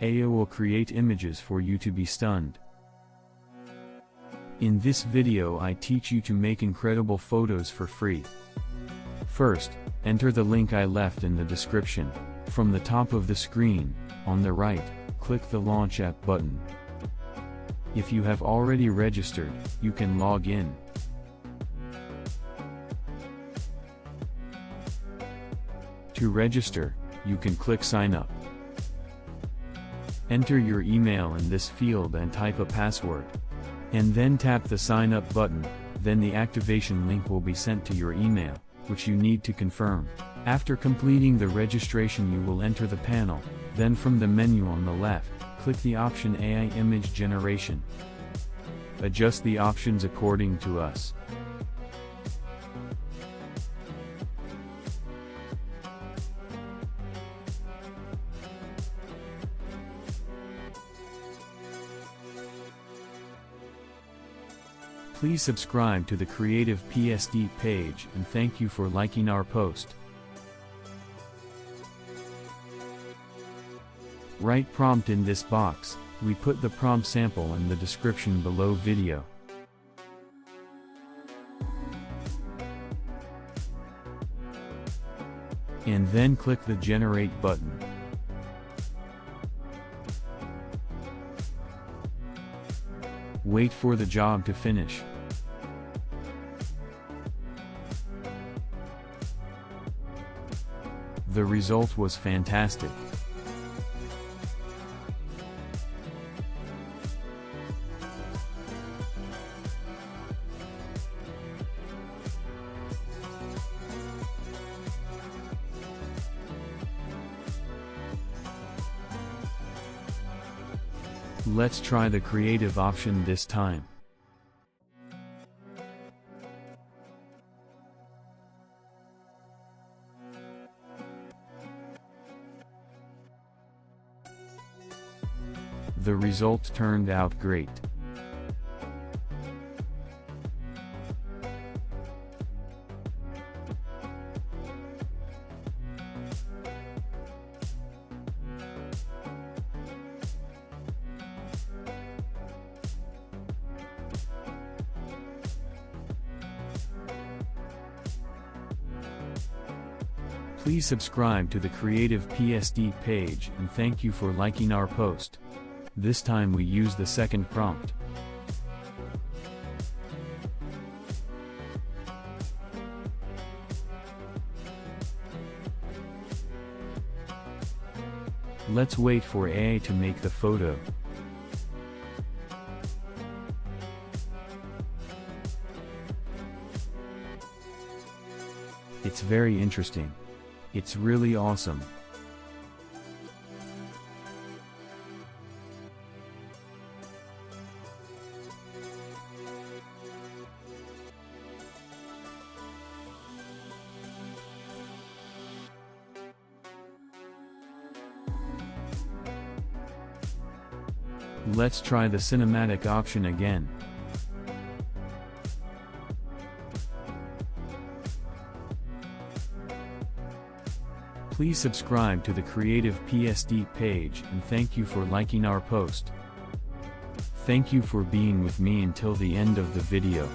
AI will create images for you to be stunned. In this video I teach you to make incredible photos for free. First, enter the link I left in the description. From the top of the screen, on the right, click the Launch App button. If you have already registered, you can log in. To register, you can click Sign Up. Enter your email in this field and type a password. And then tap the Sign Up button, then the activation link will be sent to your email, which you need to confirm. After completing the registration you will enter the panel, then from the menu on the left, click the option AI Image Generation. Adjust the options according to us. Please subscribe to the Creative PSD page and thank you for liking our post. Write prompt in this box. We put the prompt sample in the description below video. And then click the Generate button. Wait for the job to finish. The result was fantastic. Let's try the creative option this time. The result turned out great. Please subscribe to the Creative PSD page and thank you for liking our post. This time we use the second prompt. Let's wait for AI to make the photo. It's very interesting. It's really awesome. Let's try the cinematic option again. Please subscribe to the Creative PSD page and thank you for liking our post. Thank you for being with me until the end of the video.